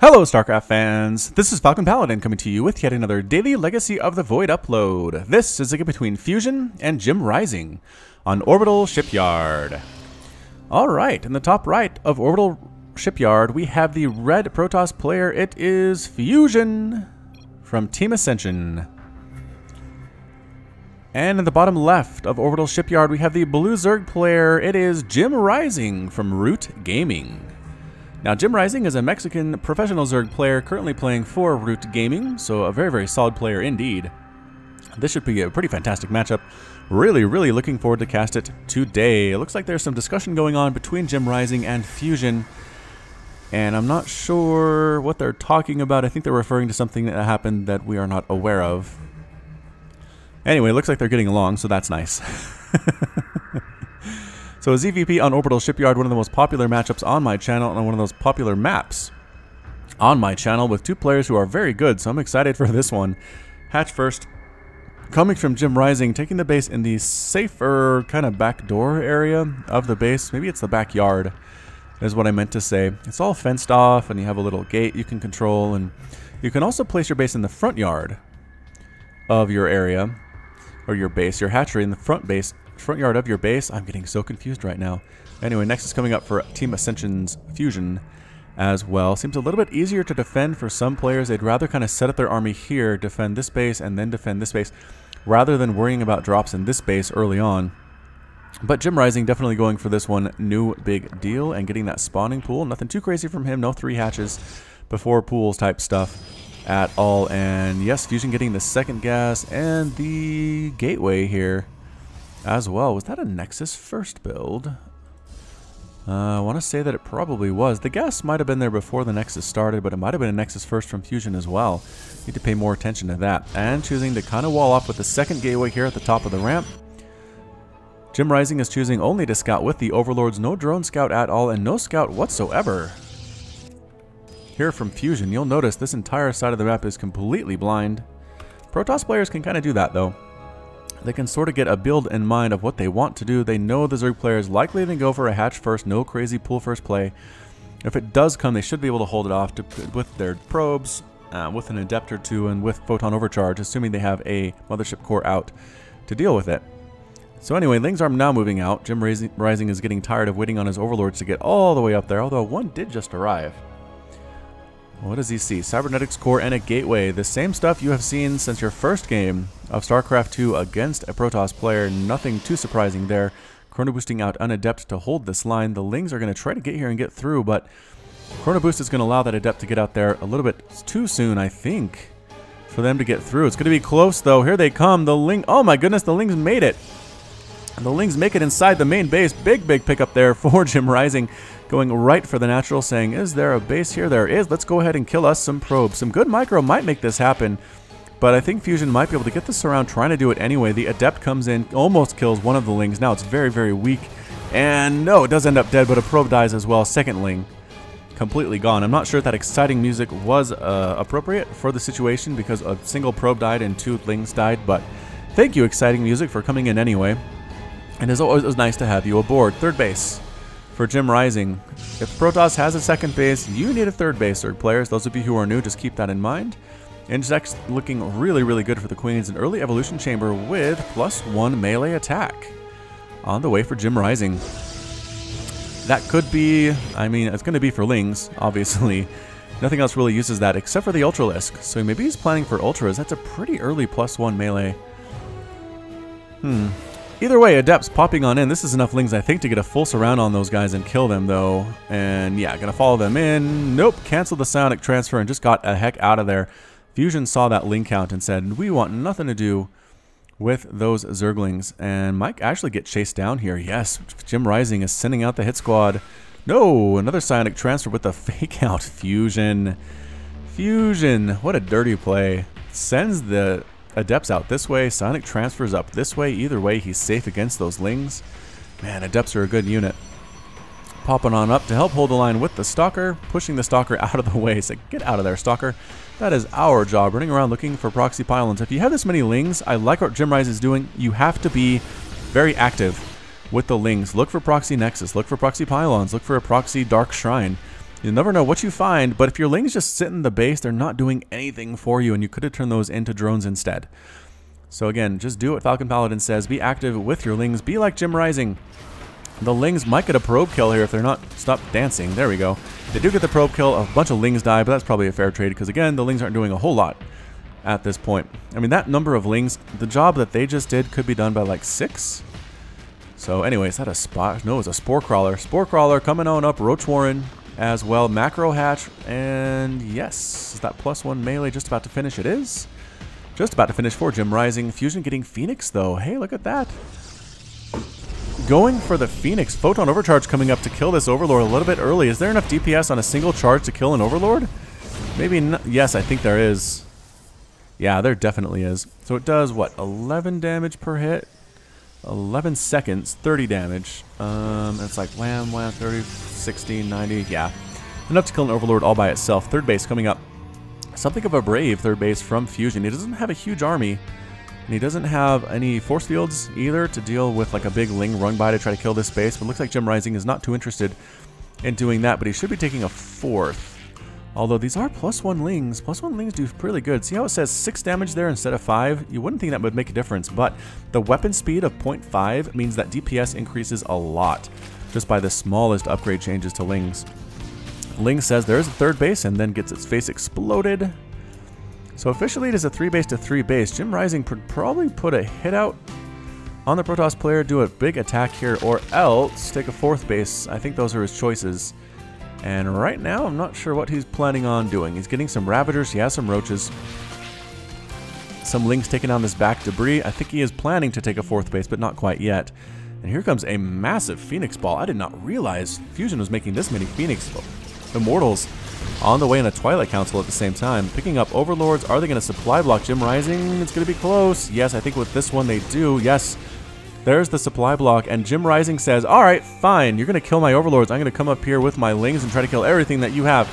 Hello StarCraft fans, this is Falcon Paladin coming to you with yet another daily Legacy of the Void upload. This is a game between Fusion and JimRising on Orbital Shipyard. Alright, in the top right of Orbital Shipyard we have the red Protoss player. It is Fusion from Team Ascension. And in the bottom left of Orbital Shipyard we have the blue Zerg player. It is JimRising from Root Gaming. Now, JimRising is a Mexican professional Zerg player currently playing for Root Gaming, so a very, very solid player indeed. This should be a pretty fantastic matchup. Really, really looking forward to cast it today. It looks like there's some discussion going on between JimRising and Fusion, and I'm not sure what they're talking about. I think they're referring to something that happened that we are not aware of. Anyway, it looks like they're getting along, so that's nice. So a ZVP on Orbital Shipyard, one of the most popular matchups on my channel and one of those popular maps on my channel with two players who are very good, so I'm excited for this one. Hatch first, coming from JimRising, taking the base in the safer kind of back door area of the base. Maybe it's the backyard is what I meant to say. It's all fenced off and you have a little gate you can control, and you can also place your base in the front yard of your area, or your base, your hatchery in the front yard of your base. I'm getting so confused right now. Anyway, next is coming up for Team Ascension's Fusion as well. Seems a little bit easier to defend for some players. They'd rather kind of set up their army here, defend this base, and then defend this base, rather than worrying about drops in this base early on. But JimRising definitely going for this one, new big deal, and getting that spawning pool. Nothing too crazy from him, no 3 hatches before pools type stuff at all. And yes, Fusion getting the second gas and the gateway here as well. Was that a Nexus first build? I want to say that it probably was. The gas might have been there before the Nexus started, but it might have been a Nexus first from Fusion as well. Need to pay more attention to that. And choosing to kind of wall off with the second gateway here at the top of the ramp. JimRising is choosing only to scout with the Overlords. No drone scout at all and no scout whatsoever here from Fusion. You'll notice this entire side of the map is completely blind. Protoss players can kind of do that though. They can sort of get a build in mind of what they want to do. They know the Zerg player is likely to go for a hatch first, no crazy pool first play. If it does come, they should be able to hold it off with their probes, with an adept or two, and with photon overcharge, assuming they have a mothership core out to deal with it. So anyway, Lings are now moving out. JimRising is getting tired of waiting on his overlords to get all the way up there, although one did just arrive. What does he see? Cybernetics core and a gateway. The same stuff you have seen since your first game of StarCraft 2 against a Protoss player. Nothing too surprising there. Chrono boosting out an adept to hold this line. The Lings are going to try to get here and get through, but Chrono boost is going to allow that adept to get out there a little bit too soon, I think, for them to get through. It's going to be close though. Here they come. The Ling. Oh my goodness, the Lings made it. The Lings make it inside the main base. Big pickup there for JimRising. Going right for the natural, saying, is there a base here? There is. Let's go ahead and kill us some probes. Some good micro might make this happen, but I think Fusion might be able to get this around, trying to do it anyway. The adept comes in, almost kills one of the Lings. Now it's very, very weak, and no, it does end up dead, but a probe dies as well. Second Ling completely gone. I'm not sure if that exciting music was appropriate for the situation, because a single probe died and 2 Lings died, but thank you, exciting music, for coming in anyway. And as always, it was nice to have you aboard. Third base for JimRising. If Protoss has a second base, you need a third base, Zerg players. Those of you who are new, just keep that in mind. Inject's looking really, really good for the Queens. An early evolution chamber with +1 melee attack on the way for JimRising. That could be, I mean, it's going to be for Lings, obviously. Nothing else really uses that except for the Ultralisk. So maybe he's planning for Ultras. That's a pretty early +1 melee. Either way, Adepts popping on in. This is enough Lings, I think, to get a full surround on those guys and kill them, though. And yeah, gonna follow them in. Nope, canceled the psionic transfer and just got a heck out of there. Fusion saw that Ling count and said, we want nothing to do with those Zerglings. And might actually get chased down here. Yes, JimRising is sending out the hit squad. No, another psionic transfer with the fake out. Fusion, what a dirty play. Sends the Adepts out this way, psionic transfers up this way. Either way, he's safe against those Lings. Man, Adepts are a good unit. Popping on up to help hold the line with the Stalker, pushing the Stalker out of the way. So get out of there, Stalker. That is our job, running around looking for proxy pylons. If you have this many Lings, I like what JimRising is doing. You have to be very active with the Lings. Look for proxy Nexus, look for proxy pylons, look for a proxy Dark Shrine. You'll never know what you find, but if your Lings just sit in the base, they're not doing anything for you, and you could have turned those into drones instead. So again, just do what Falcon Paladin says. Be active with your Lings. Be like JimRising. The Lings might get a probe kill here if they're not stop dancing. There we go. They do get the probe kill. A bunch of Lings die, but that's probably a fair trade because, again, the Lings aren't doing a whole lot at this point. I mean, that number of Lings, the job that they just did could be done by like 6. So anyway, is that a spot? No, it's a Spore Crawler. Spore Crawler coming on up. Roach Warren as well. Macro Hatch. And yes, is that +1 melee just about to finish? It is. Just about to finish for JimRising. Fusion getting Phoenix, though. Hey, look at that. Going for the Phoenix. Photon Overcharge coming up to kill this Overlord a little bit early. Is there enough DPS on a single charge to kill an Overlord? Maybe not. Yes, I think there is. Yeah, there definitely is. So it does, what, 11 damage per hit? 11 seconds, 30 damage. It's like wham, wham, 30, 60, 90. Yeah, enough to kill an Overlord all by itself. Third base coming up. Something of a brave third base from Fusion. He doesn't have a huge army, and he doesn't have any force fields either to deal with like a big Ling run by to try to kill this base. But it looks like JimRising is not too interested in doing that, but he should be taking a 4th. Although these are +1 Lings. +1 Lings do pretty good. See how it says 6 damage there instead of 5? You wouldn't think that would make a difference, but the weapon speed of 0.5 means that DPS increases a lot just by the smallest upgrade changes to Lings. Ling says there is a third base and then gets its face exploded. So officially it is a 3 base to 3 base. JimRising could probably put a hit out on the Protoss player, do a big attack here, or else take a 4th base. I think those are his choices. And right now, I'm not sure what he's planning on doing. He's getting some Ravagers. He has some Roaches. Some Lings taking on this back debris. I think he is planning to take a 4th base, but not quite yet. And here comes a massive Phoenix Ball. I did not realize Fusion was making this many Phoenix Immortals on the way in a Twilight Council at the same time. Picking up Overlords. Are they going to supply block JimRising? It's going to be close. Yes, I think with this one they do. Yes. There's the supply block, and JimRising says, alright, fine, you're going to kill my Overlords. I'm going to come up here with my Lings and try to kill everything that you have.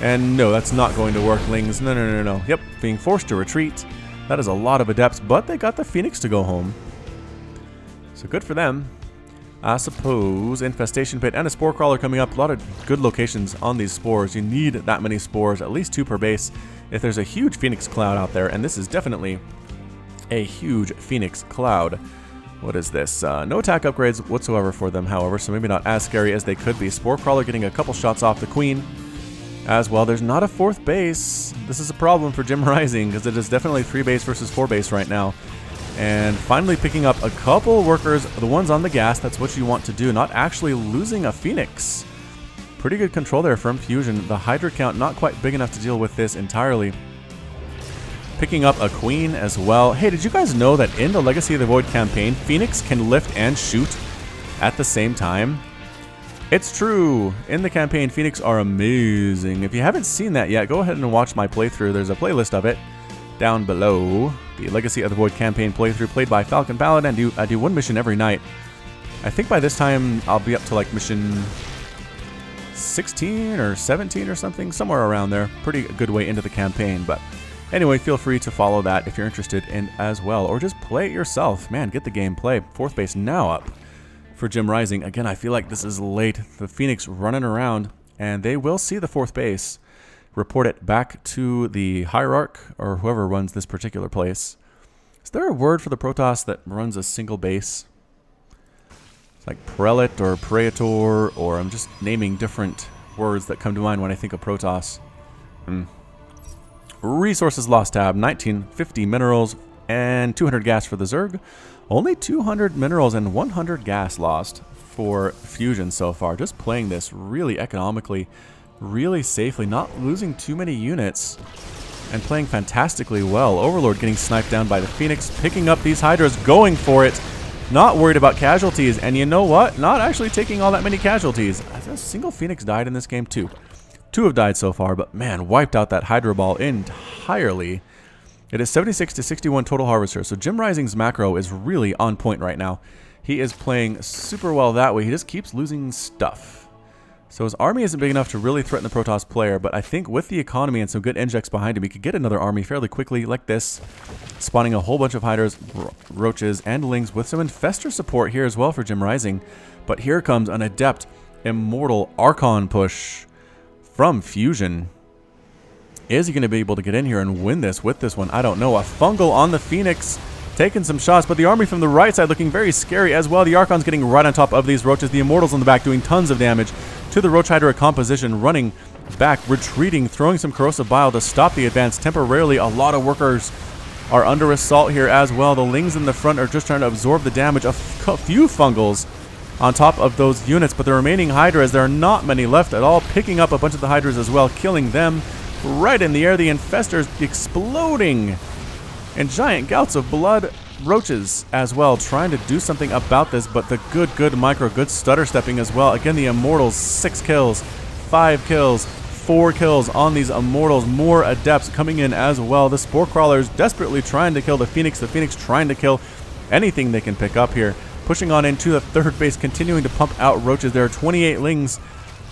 And no, that's not going to work, Lings. No, no, no, no. Yep, being forced to retreat. That is a lot of Adepts, but they got the Phoenix to go home. So good for them. I suppose Infestation Pit and a Spore Crawler coming up. A lot of good locations on these spores. You need that many spores, at least 2 per base, if there's a huge Phoenix cloud out there, and this is definitely a huge Phoenix cloud. What is this? No attack upgrades whatsoever for them, however, so maybe not as scary as they could be. Spore Crawler getting a couple shots off the Queen as well. There's not a 4th base. This is a problem for JimRising because it is definitely 3 base versus 4 base right now. And finally picking up a couple workers, the ones on the gas. That's what you want to do, not actually losing a Phoenix. Pretty good control there from Fusion. The Hydra count not quite big enough to deal with this entirely. Picking up a Queen as well. Hey, did you guys know that in the Legacy of the Void campaign, Phoenix can lift and shoot at the same time? It's true. In the campaign, Phoenix are amazing. If you haven't seen that yet, go ahead and watch my playthrough. There's a playlist of it down below. The Legacy of the Void campaign playthrough played by Falcon Paladin. I do one mission every night. I think by this time, I'll be up to like mission 16 or 17 or something, somewhere around there. Pretty good way into the campaign, but anyway, feel free to follow that if you're interested in as well, or just play it yourself. Man, get the gameplay. 4th base now up for JimRising. Again, I feel like this is late. The Phoenix running around, and they will see the 4th base. Report it back to the Hierarch, or whoever runs this particular place. Is there a word for the Protoss that runs a single base? It's like Prelate or Praetor, or I'm just naming different words that come to mind when I think of Protoss. Resources lost tab, 1950 minerals and 200 gas for the Zerg. Only 200 minerals and 100 gas lost for Fusion so far. Just playing this really economically, really safely, not losing too many units, and playing fantastically well. Overlord getting sniped down by the Phoenix, picking up these Hydras, going for it. Not worried about casualties, and you know what? Not actually taking all that many casualties. A single Phoenix died in this game too. 2 have died so far, but man, wiped out that Hydra Ball entirely. It is 76 to 61 total harvester, so JimRising's macro is really on point right now. He is playing super well that way. He just keeps losing stuff. So his army isn't big enough to really threaten the Protoss player, but I think with the economy and some good injects behind him, he could get another army fairly quickly like this, spawning a whole bunch of Hydras, Roaches, and Lings with some Infestor support here as well for JimRising. But here comes an Adept Immortal Archon push from Fusion. Is he going to be able to get in here and win this with this one? I don't know. A fungal on the Phoenix, taking some shots, but the army from the right side looking very scary as well. The Archon's getting right on top of these roaches. The Immortals on the back doing tons of damage to the Roach Hydra composition, running back, retreating, throwing some corrosive bile to stop the advance temporarily. A lot of workers are under assault here as well. The Lings in the front are just trying to absorb the damage. A few fungals on top of those units, but the remaining Hydras, there are not many left at all, picking up a bunch of the Hydras as well, killing them right in the air. The Infestors exploding in giant gouts of blood. Roaches as well, trying to do something about this, but the good micro, good stutter stepping as well. Again, the Immortals, 6 kills, 5 kills, 4 kills on these Immortals. More Adepts coming in as well. The Spore Crawlers desperately trying to kill the Phoenix trying to kill anything they can pick up here. Pushing on into the third base, continuing to pump out roaches. There are 28 Lings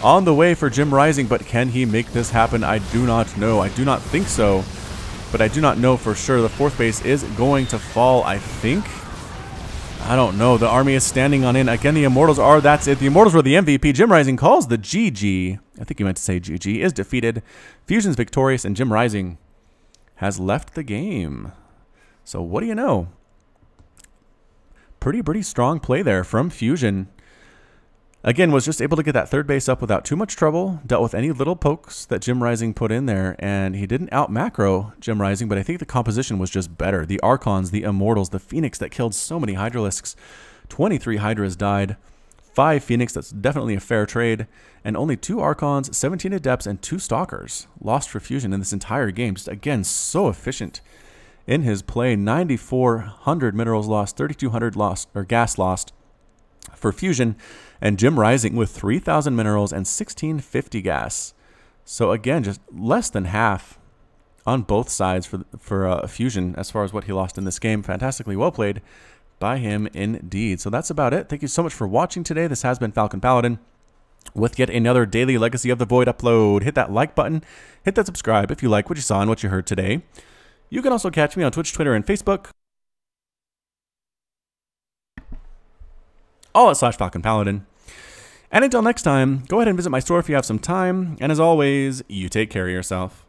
on the way for JimRising, but can he make this happen? I do not know. I do not think so, but I do not know for sure. The fourth base is going to fall, I think. I don't know. The army is standing on in. Again, the Immortals are, that's it. The Immortals were the MVP. JimRising calls the GG. I think you meant to say GG. Is defeated. Fusion's victorious, and JimRising has left the game. So what do you know? Pretty strong play there from Fusion. Again, was just able to get that third base up without too much trouble. Dealt with any little pokes that JimRising put in there, and he didn't out macro JimRising, but I think the composition was just better. The Archons, the Immortals, the Phoenix that killed so many Hydralisks. 23 Hydras died. 5 Phoenix, that's definitely a fair trade. And only 2 Archons, 17 Adepts, and 2 Stalkers lost for Fusion in this entire game. Just again, so efficient in his play. 9,400 minerals lost, 3,200 lost, or gas lost for Fusion, and JimRising with 3,000 minerals and 1,650 gas. So again, just less than half on both sides for Fusion as far as what he lost in this game. Fantastically well played by him indeed. So that's about it. Thank you so much for watching today. This has been Falcon Paladin with yet another daily Legacy of the Void upload. Hit that like button, hit that subscribe if you like what you saw and what you heard today. You can also catch me on Twitch, Twitter, and Facebook, all at /Falcon Paladin. And until next time, go ahead and visit my store if you have some time. And as always, you take care of yourself.